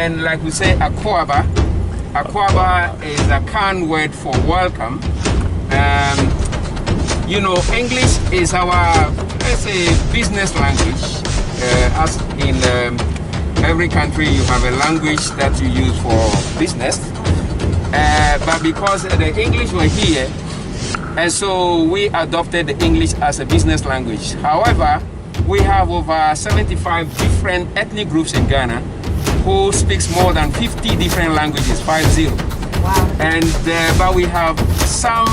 And like we say, akwaba. Akwaba is a Kan word for welcome. You know, English is our, let's say, business language. As in every country, you have a language that you use for business. But because the English were here, and so we adopted the English as a business language. However, we have over 75 different ethnic groups in Ghana who speaks more than 50 different languages, 50. Wow. And but we have some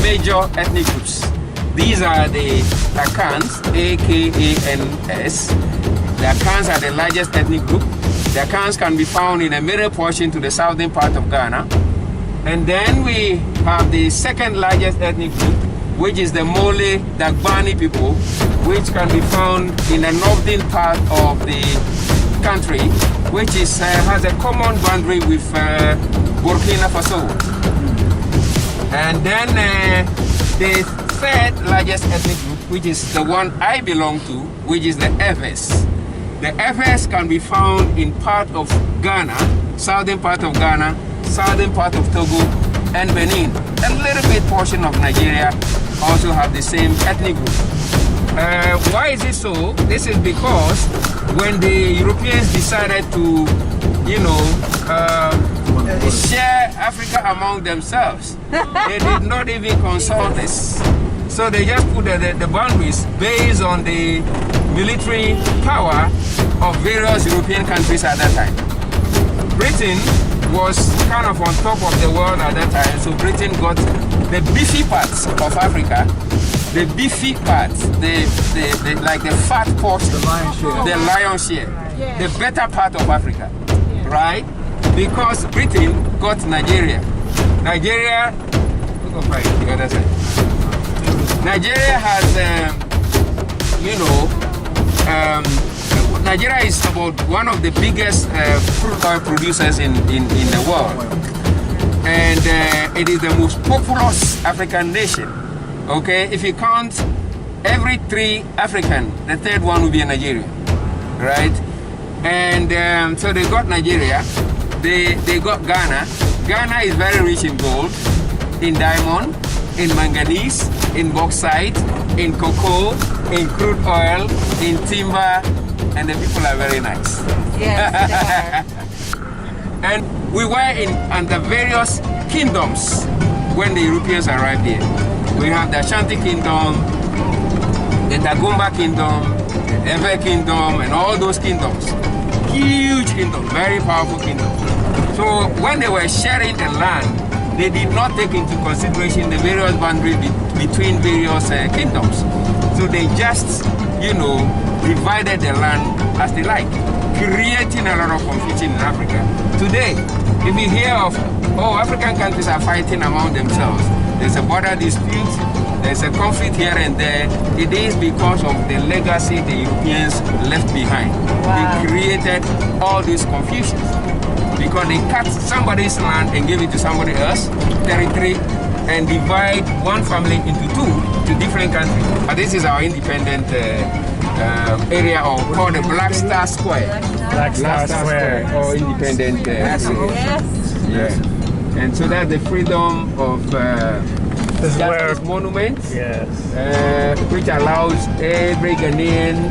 major ethnic groups. These are the Akans, A-K-A-N-S. The Akans are the largest ethnic group. The Akans can be found in the middle portion to the southern part of Ghana. And then we have the second largest ethnic group, which is the Mole Dagbani people, which can be found in the northern part of the country, which is has a common boundary with Burkina Faso. And then the third largest ethnic group, which is the one I belong to, which is the Efes. The Efes can be found in part of Ghana, southern part of Ghana, southern part of Togo, and Benin. A little bit portion of Nigeria also have the same ethnic group. Why is it so? This is because when the Europeans decided to, you know, share Africa among themselves, they did not even consult us. So they just put the boundaries based on the military power of various European countries at that time. Britain was kind of on top of the world at that time, so Britain got the beefy parts of Africa. The beefy parts, like the fat portion, the lion's share, the better part of Africa, right? Because Britain got Nigeria. Nigeria, look over the other side. Nigeria has, you know, Nigeria is about one of the biggest crude oil producers in the world. And it is the most populous African nation. Okay, if you count every 3 African, the third one will be a Nigerian, right? And so they got Nigeria, they got Ghana. Ghana is very rich in gold, in diamond, in manganese, in bauxite, in cocoa, in crude oil, in timber, and the people are very nice. Yes, they are. And we were under various kingdoms when the Europeans arrived here. We have the Ashanti Kingdom, the Dagomba Kingdom, the Ewe Kingdom, and all those kingdoms. Huge kingdom, very powerful kingdom. So when they were sharing the land, they did not take into consideration the various boundaries between various kingdoms. So they just, you know, divided the land as they like, creating a lot of confusion in Africa. Today, if you hear of, oh, African countries are fighting among themselves, there's a border dispute, there's a conflict here and there, it is because of the legacy the Europeans left behind. Wow. They created all these confusions because they cut somebody's land and gave it to somebody else, territory, and divide one family into 2 different countries. But this is our independent area called the Black Star Square. Black Star Square. Or independent Yes. Yeah. And so that's the freedom of this monument, yes, which allows every Ghanaian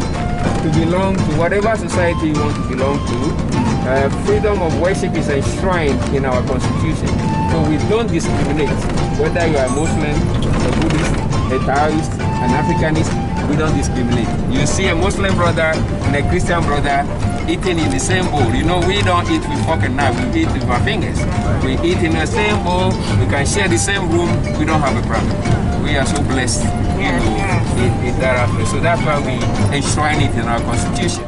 to belong to whatever society you want to belong to. Freedom of worship is enshrined in our constitution. So we don't discriminate. Whether you are Muslim, a Buddhist, a Taoist, an Africanist, we don't discriminate. You see a Muslim brother and a Christian brother eating in the same bowl. You know, we don't eat with fork and knife, we eat with our fingers. We eat in the same bowl, we can share the same room, we don't have a problem. We are so blessed, you know, in that aspect. So that's why we enshrine it in our constitution.